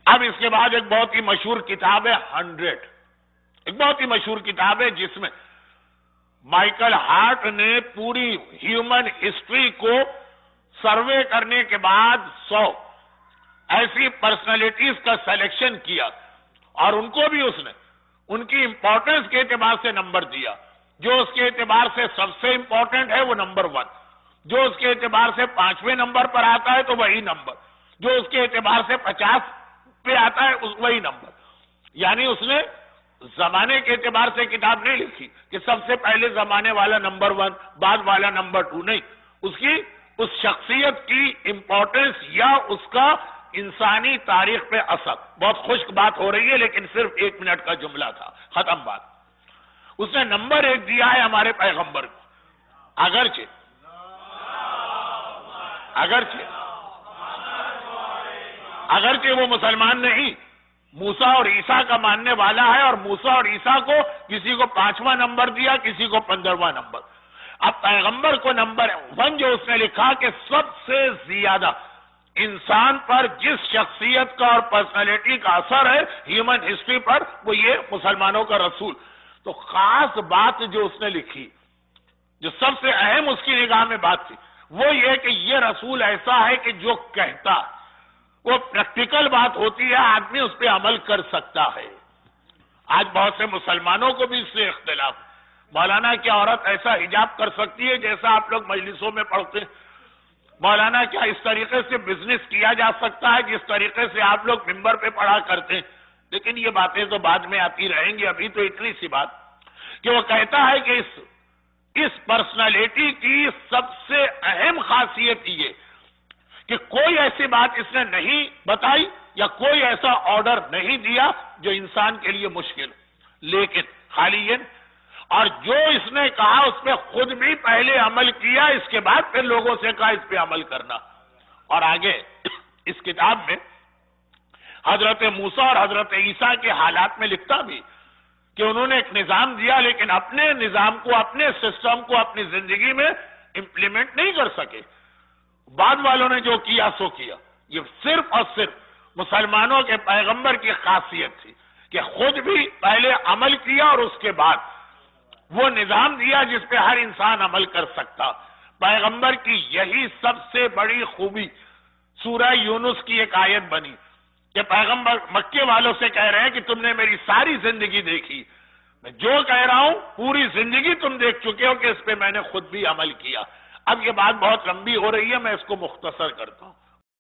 اب اس کے بعد ایک بہت ہی مشہور کتاب ہے 100، ایک بہت ہی مشہور کتاب ہے جس میں مائیکل ہارٹ نے پوری ہیومن ہسٹری کو سروے کرنے کے بعد 100 ایسی پرسنالٹیز کا سلیکشن کیا، اور ان کو بھی اس نے ان کی امپورٹنس کے اعتبار سے نمبر دیا۔ جو اس کے اعتبار سے سب سے امپورٹنٹ ہے وہ نمبر 1، جو اس کے اعتبار سے 5ویں نمبر پر آتا ہے تو وہی نمبر، جو اس کے اعتبار سے 50 پہ آتا ہے وہی نمبر۔ یعنی اس نے زمانے کے اعتبار سے کتاب نہیں لکھی کہ سب سے پہلے زمانے والا نمبر 1 بعد والا نمبر 2، نہیں، اس کی اس شخصیت کی امپورٹنس یا اس کا انسانی تاریخ پہ اثر۔ بہت خشک بات ہو رہی ہے لیکن صرف 1 منٹ کا جملہ تھا، ختم بات۔ اس نے نمبر 1 دیا ہے ہمارے پیغمبر کو، اگرچہ وہ مسلمان نہیں، موسیٰ اور عیسیٰ کا ماننے والا ہے، اور موسیٰ اور عیسیٰ کو کسی کو 5واں نمبر دیا، کسی کو 15واں نمبر۔ اب پیغمبر کو نمبر 1 جو اس نے لکھا کہ سب سے زیادہ انسان پر جس شخصیت کا اور پرسنالٹی کا اثر ہے ہیومن ہسٹری پر، وہ یہ مسلمانوں کا رسول۔ تو خاص بات جو اس نے لکھی، جو سب سے اہم اس کی نگاہ میں بات تھی، وہ یہ کہ یہ رسول ایسا ہے کہ جو کہتا، وہ پریکٹیکل بات ہوتی ہے، آدمی اس پہ عمل کر سکتا ہے۔ آج بہت سے مسلمانوں کو بھی اس سے اختلاف، مولانا کیا عورت ایسا حجاب کر سکتی ہے جیسا آپ لوگ مجلسوں میں پڑھتے ہیں؟ مولانا کیا اس طریقے سے بزنس کیا جا سکتا ہے جس طریقے سے آپ لوگ ممبر پہ پڑھا کرتے ہیں؟ لیکن یہ باتیں تو بعد میں آتی رہیں گی، ابھی تو اتنی سی بات کہ وہ کہتا ہے کہ اس پرسنالٹی کی سب سے اہم خاصیت یہ کہ کوئی ایسی بات اس نے نہیں بتائی یا کوئی ایسا آرڈر نہیں دیا جو انسان کے لیے مشکل، لیکن خالی یہ، اور جو اس نے کہا اس پہ خود بھی پہلے عمل کیا، اس کے بعد پھر لوگوں سے کہا اس پہ عمل کرنا۔ اور آگے اس کتاب میں حضرت موسیٰ اور حضرت عیسیٰ کے حالات میں لکھتا بھی کہ انہوں نے ایک نظام دیا لیکن اپنے نظام کو، اپنے سسٹم کو اپنی زندگی میں امپلیمنٹ نہیں کر سکے۔ بعد والوں نے جو کیا سو کیا۔ یہ صرف اور صرف مسلمانوں کے پیغمبر کی خاصیت تھی کہ خود بھی پہلے عمل کیا اور اس کے بعد وہ نظام دیا جس پہ ہر انسان عمل کر سکتا۔ پیغمبر کی یہی سب سے بڑی خوبی سورہ یونس کی ایک آیت بنی کہ پیغمبر مکے والوں سے کہہ رہے ہیں کہ تم نے میری ساری زندگی دیکھی، میں جو کہہ رہا ہوں پوری زندگی تم دیکھ چکے ہو کہ اس پہ میں نے خود بھی عمل کیا۔ اب یہ بات بہت لمبی ہو رہی ہے، میں اس کو مختصر کرتا ہوں۔